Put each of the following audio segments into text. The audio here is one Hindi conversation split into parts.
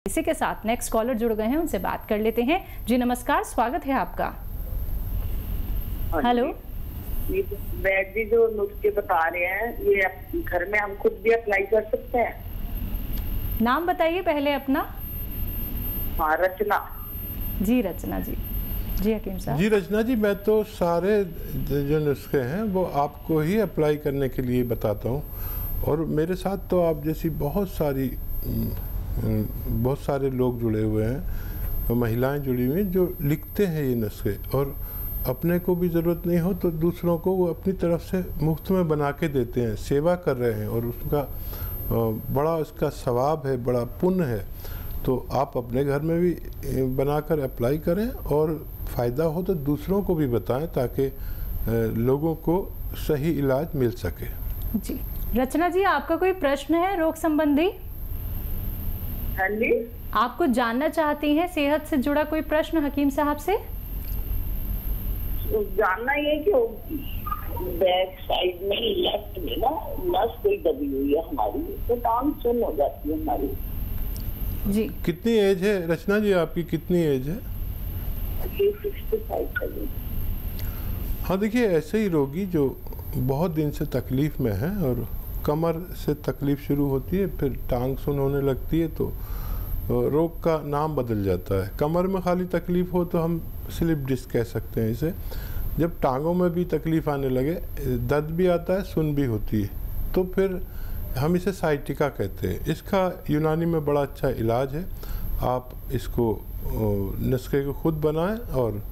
इसी के साथ नेक्स्ट कॉलर जुड़ गए हैं, उनसे बात कर लेते हैं। जी नमस्कार, स्वागत है आपका। हेलो। ये वैद जी जो नुस्खे बता रहे हैं, ये घर में हम खुद भी अप्लाई कर सकते हैं? नाम बताइए पहले अपना। हाँ, रचना। जी रचना जी। जी हकीम साहब। जी रचना जी, मैं तो सारे जो नुस्खे हैं वो आपको ही अप्लाई करने के लिए बताता हूँ, और मेरे साथ तो आप जैसी बहुत सारे लोग जुड़े हुए हैं, महिलाएं जुड़ी हुई हैं जो लिखते हैं ये नुस्खे, और अपने को भी ज़रूरत नहीं हो तो दूसरों को वो अपनी तरफ से मुफ्त में बना के देते हैं, सेवा कर रहे हैं, और उसका बड़ा उसका सवाब है, बड़ा पुण्य है। तो आप अपने घर में भी बनाकर अप्लाई करें, और फ़ायदा हो तो दूसरों को भी बताएं ताकि लोगों को सही इलाज मिल सके। जी रचना जी, आपका कोई प्रश्न है रोग संबंधी? हाँ जी। आप कुछ जानना चाहती हैं सेहत से जुड़ा कोई प्रश्न हकीम साहब से? जानना ये कि बैक साइड में लेफ्ट में ना नस कोई दबी हुई है हमारी, तो टांग सुन हो जाती है हमारी। जी कितनी एज है रचना जी, आपकी कितनी एज है? 65 है। हाँ देखिए, ऐसे ही रोगी जो बहुत दिन से तकलीफ़ में है और कमर से तकलीफ़ शुरू होती है, फिर टांग सुन होने लगती है, तो रोग का नाम बदल जाता है। कमर में खाली तकलीफ़ हो तो हम स्लिप डिस्क कह सकते हैं इसे। जब टांगों में भी तकलीफ़ आने लगे, दर्द भी आता है, सुन भी होती है, तो फिर हम इसे साइटिका कहते हैं। इसका यूनानी में बड़ा अच्छा इलाज है। आप इसको नुस्खे को खुद बनाएं और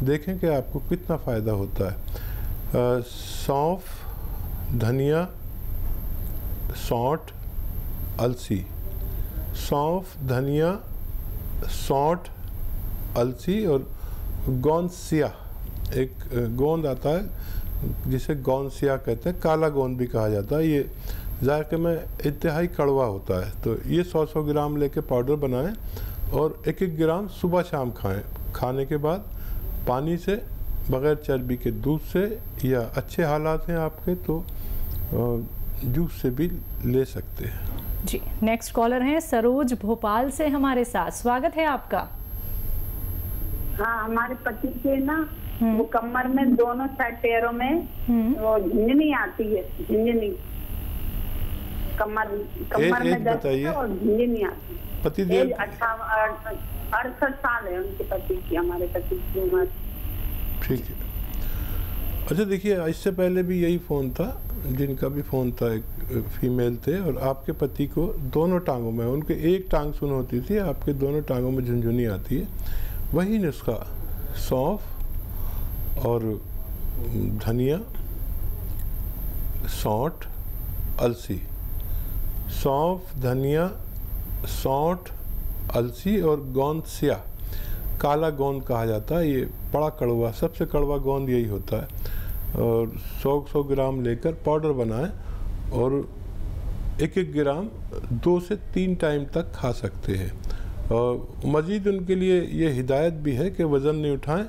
देखें कि आपको कितना फ़ायदा होता है। सौंफ, धनिया, सौंठ, अलसी। सौंफ, धनिया, सौंठ, अलसी और गोंदसिया, एक गोंद आता है जिसे गोंदसिया कहते हैं, काला गोंद भी कहा जाता है। ये जायके में इंतहाई कड़वा होता है। तो ये 100-100 ग्राम लेके पाउडर बनाएं और 1-1 ग्राम सुबह शाम खाएं। खाने के बाद पानी से, बग़ैर चर्बी के दूध से, या अच्छे हालात हैं आपके तो जूस से भी ले सकते हैं। जी नेक्स्ट कॉलर हैं सरोज भोपाल से हमारे साथ, स्वागत है आपका। हाँ, हमारे पति के ना वो कमर में दोनों साइड पैरों में वो झुंझुनी आती है, झुंझुनी कमर में दर्द और झुंझुनी आती है। पति 68 साल है उनके पति की, हमारे पति की उम्र। ठीक है। अच्छा देखिए, इससे पहले भी यही फ़ोन था, जिनका भी फ़ोन था, एक फीमेल थे, और आपके पति को दोनों टांगों में, उनके एक टांग सुन होती थी, आपके दोनों टांगों में झुनझुनी आती है। वही नुस्खा सौंफ और धनिया, सौंठ, अलसी। सौंफ, धनिया, सौंठ, अलसी और गोंदसिया, काला गोंद कहा जाता है। ये बड़ा कड़वा, सबसे कड़वा गोंद यही होता है। और 100-100 ग्राम लेकर पाउडर बनाएं और 1-1 ग्राम 2 से 3 टाइम तक खा सकते हैं। और मज़ीद उनके लिए ये हिदायत भी है कि वज़न नहीं उठाएं,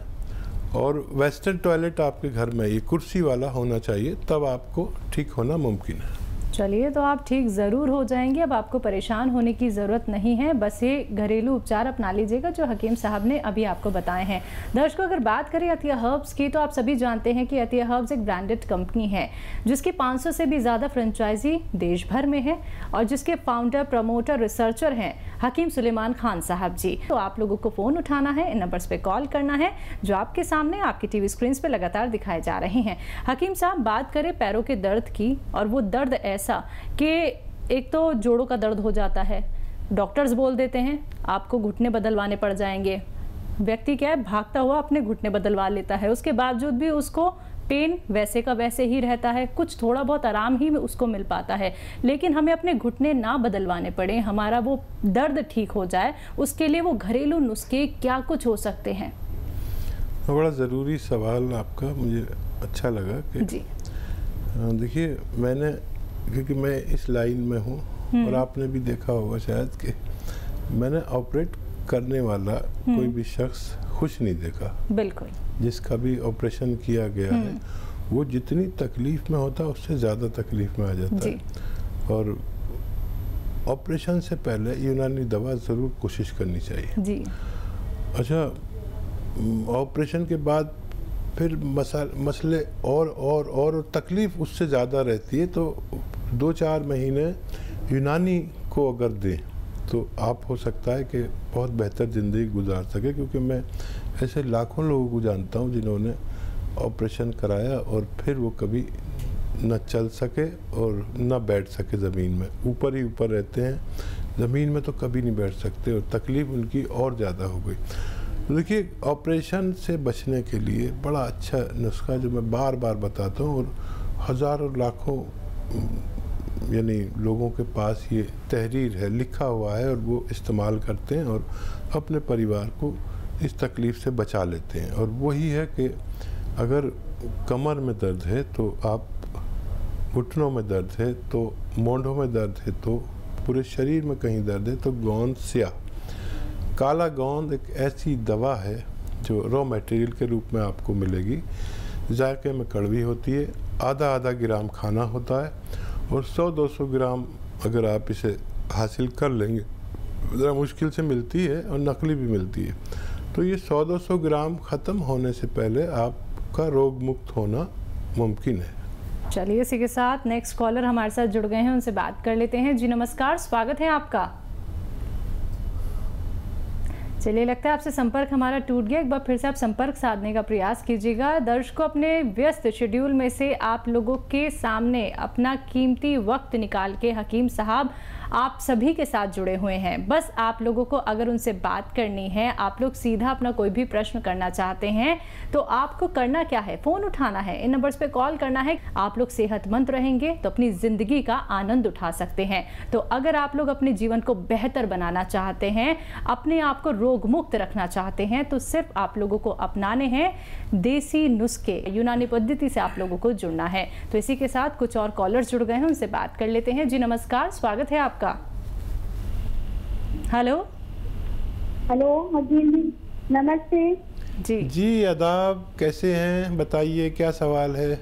और वेस्टर्न टॉयलेट आपके घर में ये कुर्सी वाला होना चाहिए, तब आपको ठीक होना मुमकिन है। चलिए, तो आप ठीक ज़रूर हो जाएंगे। अब आपको परेशान होने की ज़रूरत नहीं है, बस ये घरेलू उपचार अपना लीजिएगा जो हकीम साहब ने अभी आपको बताए हैं। दर्शकों, अगर बात करें अतिया हर्ब्स की, तो आप सभी जानते हैं कि अतिया हर्ब्स एक ब्रांडेड कंपनी है जिसकी 500 से भी ज़्यादा फ्रेंचाइजी देश भर में है, और जिसके फाउंडर, प्रमोटर, रिसर्चर हैं हकीम सुलेमान खान साहब जी। तो आप लोगों को फ़ोन उठाना है, इन नंबर्स पे कॉल करना है जो आपके सामने आपकी टीवी स्क्रीन पे लगातार दिखाए जा रहे हैं। हकीम साहब, बात करें पैरों के दर्द की, और वो दर्द ऐसा कि एक तो जोड़ों का दर्द हो जाता है, डॉक्टर्स बोल देते हैं आपको घुटने बदलवाने पड़ जाएंगे। व्यक्ति क्या है, भागता हुआ अपने घुटने बदलवा लेता है, उसके बावजूद भी उसको पेन वैसे का वैसे ही रहता है, कुछ थोड़ा बहुत आराम ही उसको मिल पाता है। लेकिन हमें अपने घुटने ना बदलवाने पड़े, हमारा वो दर्द ठीक हो जाए, उसके लिए वो घरेलू नुस्खे क्या कुछ हो सकते हैं? बड़ा ज़रूरी सवाल आपका, मुझे अच्छा लगा कि जी देखिए, मैंने, क्योंकि मैं इस लाइन में हूँ, और आपने भी देखा होगा शायद कि मैंने ऑपरेट करने वाला कोई भी शख्स खुश नहीं देखा। बिल्कुल। जिसका भी ऑपरेशन किया गया है, वो जितनी तकलीफ़ में होता है उससे ज़्यादा तकलीफ़ में आ जाता है। और ऑपरेशन से पहले यूनानी दवा ज़रूर कोशिश करनी चाहिए जी। अच्छा, ऑपरेशन के बाद फिर मसले और तकलीफ़ उससे ज़्यादा रहती है, तो 2-4 महीने यूनानी को अगर दें तो आप हो सकता है कि बहुत बेहतर ज़िंदगी गुजार सके, क्योंकि मैं ऐसे लाखों लोगों को जानता हूँ जिन्होंने ऑपरेशन कराया और फिर वो कभी न चल सके और न बैठ सके, ज़मीन में ऊपर ही ऊपर रहते हैं, ज़मीन में तो कभी नहीं बैठ सकते और तकलीफ़ उनकी और ज़्यादा हो गई। देखिए, ऑपरेशन से बचने के लिए बड़ा अच्छा नुस्खा जो मैं बार बार बताता हूँ और हज़ारों लाखों यानी लोगों के पास ये तहरीर है, लिखा हुआ है और वो इस्तेमाल करते हैं और अपने परिवार को इस तकलीफ़ से बचा लेते हैं। और वही है कि अगर कमर में दर्द है तो आप, घुटनों में दर्द है तो, मोंढों में दर्द है तो, पूरे शरीर में कहीं दर्द है तो गोंद स्याह, काला गोंद एक ऐसी दवा है जो रॉ मटेरियल के रूप में आपको मिलेगी, जायके में कड़वी होती है, आधा ग्राम खाना होता है और 100-200 ग्राम अगर आप इसे हासिल कर लेंगे, ज़रा मुश्किल से मिलती है और नकली भी मिलती है, तो ये 100-200 ग्राम ख़त्म होने से पहले आपका रोग मुक्त होना मुमकिन है। चलिए, इसी के साथ नेक्स्ट कॉलर हमारे साथ जुड़ गए हैं, उनसे बात कर लेते हैं। जी नमस्कार, स्वागत है आपका। चलिए, लगता है आपसे संपर्क हमारा टूट गया, एक बार फिर से आप संपर्क साधने का प्रयास कीजिएगा। दर्शकों, अपने व्यस्त शेड्यूल में से आप लोगों के सामने अपना कीमती वक्त निकाल के हकीम साहब आप सभी के साथ जुड़े हुए हैं। बस आप लोगों को अगर उनसे बात करनी है, आप लोग सीधा अपना कोई भी प्रश्न करना चाहते हैं, तो आपको करना क्या है, फ़ोन उठाना है, इन नंबर्स पे कॉल करना है। आप लोग सेहतमंद रहेंगे तो अपनी ज़िंदगी का आनंद उठा सकते हैं। तो अगर आप लोग अपने जीवन को बेहतर बनाना चाहते हैं, अपने आप को रोग मुक्त रखना चाहते हैं, तो सिर्फ आप लोगों को अपनाने हैं देसी नुस्खे, यूनानी पद्धति से आप लोगों को जुड़ना है। तो इसी के साथ कुछ और कॉलर्स जुड़ गए हैं, उनसे बात कर लेते हैं। जी नमस्कार, स्वागत है आपका। हेलो जी नमस्ते जी आदाब, कैसे हैं, बताइए क्या सवाल है?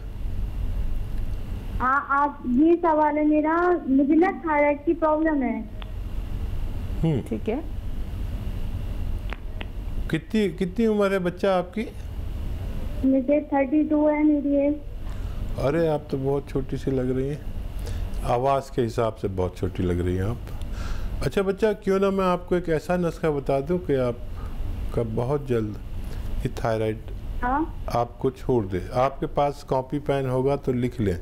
हाँ, आप ये सवाल है मेरा, मुझे ना थायराइड की प्रॉब्लम है। ठीक है। कितनी उम्र है बच्चा आपकी? मुझे 32 है मेरी एज। अरे आप तो बहुत छोटी सी लग रही हैं, आवाज़ के हिसाब से बहुत छोटी लग रही हैं आप। अच्छा बच्चा, क्यों ना मैं आपको एक ऐसा नुस्खा बता दूं कि आपका बहुत जल्द ये थायराइड आपको छोड़ दे। आपके पास कॉपी पेन होगा तो लिख लें।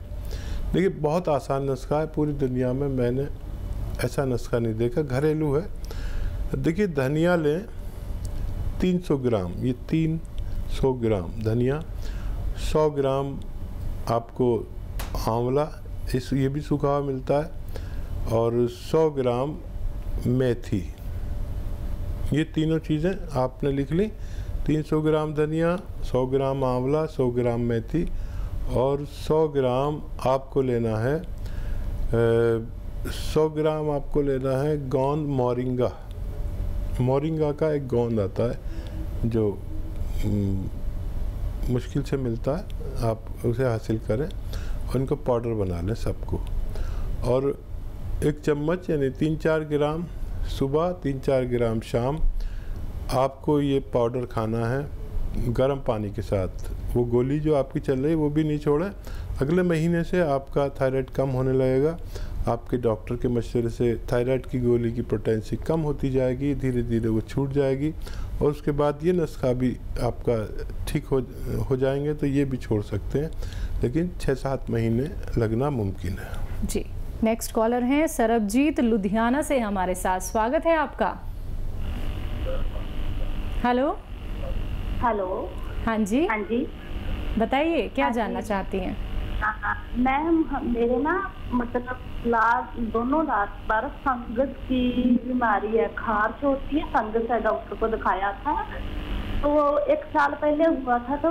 देखिए, बहुत आसान नुस्खा है, पूरी दुनिया में मैंने ऐसा नुस्खा नहीं देखा, घरेलू है। देखिए, धनिया लें 300 ग्राम, ये 300 ग्राम धनिया, 100 ग्राम आपको आंवला, ये भी सूखा हुआ मिलता है, और 100 ग्राम मेथी। ये तीनों चीज़ें आपने लिख ली। 300 ग्राम धनिया, 100 ग्राम आंवला, 100 ग्राम मेथी और 100 ग्राम आपको लेना है 100 ग्राम आपको लेना है गोंद मोरिंगा। मोरिंगा का एक गोंद आता है जो मुश्किल से मिलता है, आप उसे हासिल करें और इनको पाउडर बना लें सबको। और 1 चम्मच यानी 3-4 ग्राम सुबह, 3-4 ग्राम शाम आपको ये पाउडर खाना है गर्म पानी के साथ। वो गोली जो आपकी चल रही है वो भी नहीं छोड़ें। अगले महीने से आपका थायराइड कम होने लगेगा। आपके डॉक्टर के मशवरे से थायराइड की गोली की पोटेंसी कम होती जाएगी, धीरे धीरे वो छूट जाएगी और उसके बाद ये नुस्खा भी आपका ठीक हो जाएंगे तो ये भी छोड़ सकते हैं, लेकिन 6-7 महीने लगना मुमकिन है। जी, नेक्स्ट कॉलर हैं सरबजीत लुधियाना से हमारे साथ, स्वागत है आपका। Hello hello. हाँ जी, हाँ जी, बताइए क्या जानना चाहती हैं? मैम, मेरे ना मतलब दोनों लात पर फंगस की बीमारी है, खारिश होती है, फंगस है, डॉक्टर को दिखाया था तो 1 साल पहले हुआ था, तो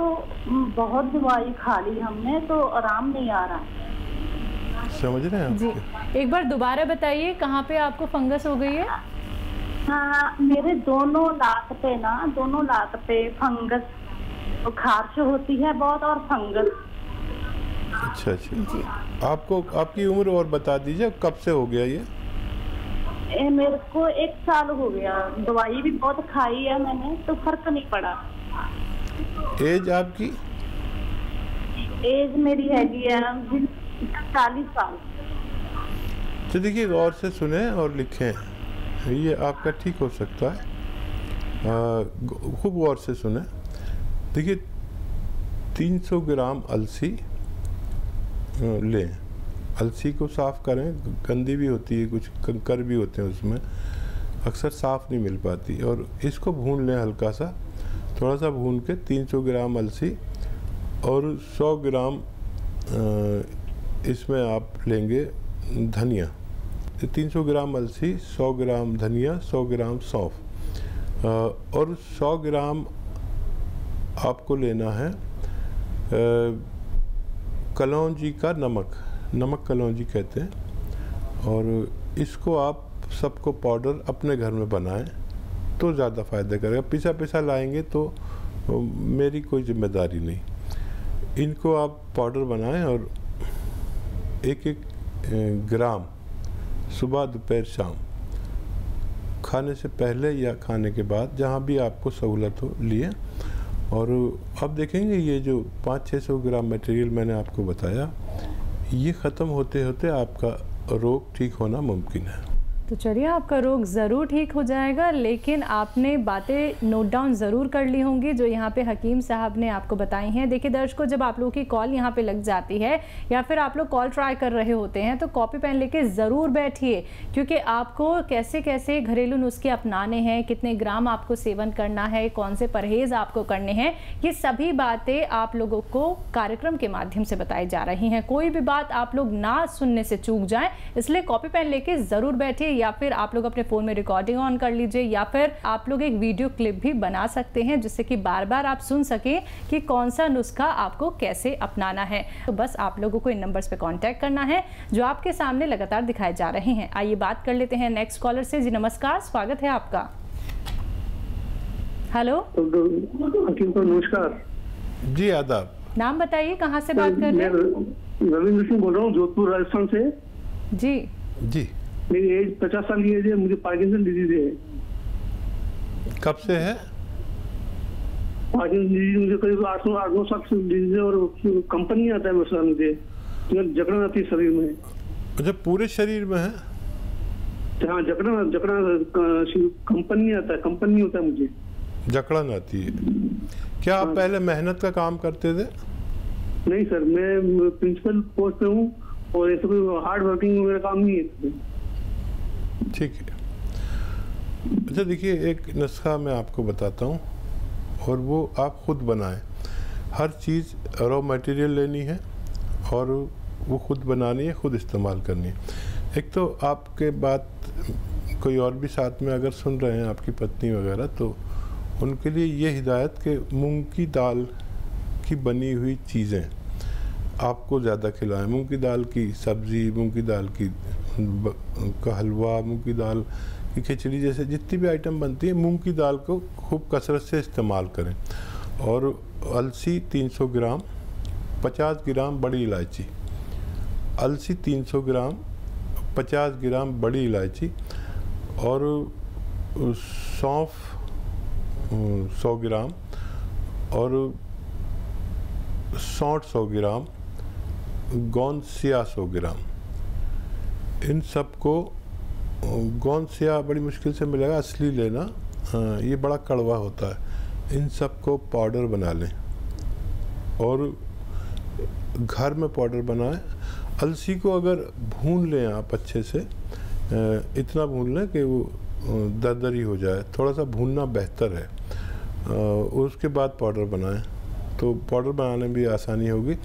बहुत दवाई खा ली हमने तो आराम नहीं आ रहा। समझ रहे हैं जी, एक बार दोबारा बताइए कहाँ पे आपको फंगस हो गई है? हाँ, मेरे दोनों लात पे फंगस, तो खारिश होती है बहुत और फंगस। अच्छा जी। आपको आपकी उम्र और बता दीजिए, कब से हो गया ये? मेरे को 1 साल हो गया, दवाई भी बहुत खाई है मैंने, तो फर्क नहीं पड़ा। एज आपकी? एज मेरी हैगी है 40 साल। तो देखिए, गौर से सुने और लिखें, ये आपका ठीक हो सकता है। खूब गौर से सुने। देखिए, 300 ग्राम अलसी लें। अलसी को साफ़ करें, गंदी भी होती है, कुछ कंकर भी होते हैं उसमें, अक्सर साफ़ नहीं मिल पाती। और इसको भून लें हल्का सा, थोड़ा सा भून के 300 ग्राम अलसी और 100 ग्राम इसमें आप लेंगे धनिया। 300 ग्राम अलसी, 100 ग्राम धनिया, 100 ग्राम सौंफ और 100 ग्राम आपको लेना है कलौंजी का नमक कलौंजी कहते हैं। और इसको आप सबको पाउडर अपने घर में बनाएं तो ज़्यादा फ़ायदा करेगा। पिसा लाएंगे तो मेरी कोई जिम्मेदारी नहीं। इनको आप पाउडर बनाएं और एक ग्राम सुबह, दोपहर, शाम, खाने से पहले या खाने के बाद, जहाँ भी आपको सहूलत हो, लिए। और अब देखेंगे ये जो 500-600 ग्राम मटेरियल मैंने आपको बताया, ये ख़त्म होते होते आपका रोग ठीक होना मुमकिन है। तो चलिए, आपका रोग ज़रूर ठीक हो जाएगा, लेकिन आपने बातें नोट डाउन ज़रूर कर ली होंगी जो यहाँ पे हकीम साहब ने आपको बताई हैं। देखिए दर्शकों, जब आप लोगों की कॉल यहाँ पे लग जाती है या फिर आप लोग कॉल ट्राई कर रहे होते हैं, तो कॉपी पेन लेके ज़रूर बैठिए, क्योंकि आपको कैसे कैसे घरेलू नुस्खे अपनाने हैं, कितने ग्राम आपको सेवन करना है, कौन से परहेज़ आपको करने हैं, ये सभी बातें आप लोगों को कार्यक्रम के माध्यम से बताई जा रही हैं। कोई भी बात आप लोग ना सुनने से चूक जाएँ, इसलिए कॉपी पेन लेके ज़रूर बैठिए, या फिर आप लोग अपने फ़ोन में रिकॉर्डिंग ऑन कर लीजिए, या फिर आप लोग एक वीडियो क्लिप भी बना सकते हैं जिससे कि बार बार आप सुन सकें कि कौन सा नुस्खा आपको कैसे अपनाना है। तो बस आप लोगों को इन नंबर्स पे कांटेक्ट करना है जो आपके सामने लगातार दिखाए जा रहे हैं। आइए बात कर लेते हैं नेक्स्ट कॉलर से। जी नमस्कार, स्वागत है आपका। हेलो, नमस्कार जी, आदाब। नाम बताइए, कहाँ से बात कर रहे हैं? रविंद्र सिंह बोल रहा हूँ, जोधपुर, राजस्थान से। जी जी, मेरी एज 50 साल की एज है, मुझे पार्किंसन डिजीज है। कब से है? पार्किंसन डिजीज मुझे करीब 8-9 साल से डिजीज है, और कंपनी आता है मुझे, जकड़न आती है शरीर में। अच्छा, पूरे शरीर में है? हाँ, जकड़न कंपनी आता है, कंपनी होता है मुझे, जकड़न आती है। क्या आप पहले मेहनत का काम करते थे? नहीं सर, मैं प्रिंसिपल पोस्ट पे हूँ, और ऐसा कोई हार्ड वर्किंग मेरा काम नहीं है। ठीक है। अच्छा देखिए, एक नुस्खा मैं आपको बताता हूँ और वो आप खुद बनाएं। हर चीज़ रॉ मटेरियल लेनी है और वो खुद बनानी है, खुद इस्तेमाल करनी है। एक तो आपके बात कोई और भी साथ में अगर सुन रहे हैं, आपकी पत्नी वगैरह, तो उनके लिए ये हिदायत कि मूंग की दाल की बनी हुई चीज़ें आपको ज़्यादा खिलाएं। मूंग की दाल की सब्ज़ी, मूंग की दाल का हलवा, मूंग की दाल की खिचड़ी, जैसे जितनी भी आइटम बनती है, मूंग की दाल को खूब कसरत से इस्तेमाल करें। और अलसी 300 ग्राम, 50 ग्राम बड़ी इलायची। अलसी 300 ग्राम, 50 ग्राम बड़ी इलायची, और सौंफ 100 ग्राम, और सौंठ 100 ग्राम, गोंद सिया 100 ग्राम। इन सब को, गोंद सिया बड़ी मुश्किल से मिलेगा, असली लेना, ये बड़ा कड़वा होता है। इन सब को पाउडर बना लें और घर में पाउडर बनाएं। अलसी को अगर भून लें आप अच्छे से, इतना भून लें कि वो दरदरी हो जाए, थोड़ा सा भूनना बेहतर है। उसके बाद पाउडर बनाएं तो पाउडर बनाने में भी आसानी होगी।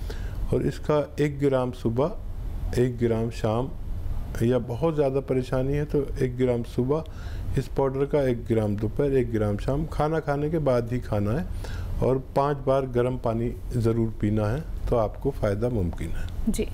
और इसका 1 ग्राम सुबह, 1 ग्राम शाम, या बहुत ज़्यादा परेशानी है तो 1 ग्राम सुबह इस पाउडर का, 1 ग्राम दोपहर, 1 ग्राम शाम, खाना खाने के बाद ही खाना है। और 5 बार गर्म पानी ज़रूर पीना है, तो आपको फ़ायदा मुमकिन है। जी।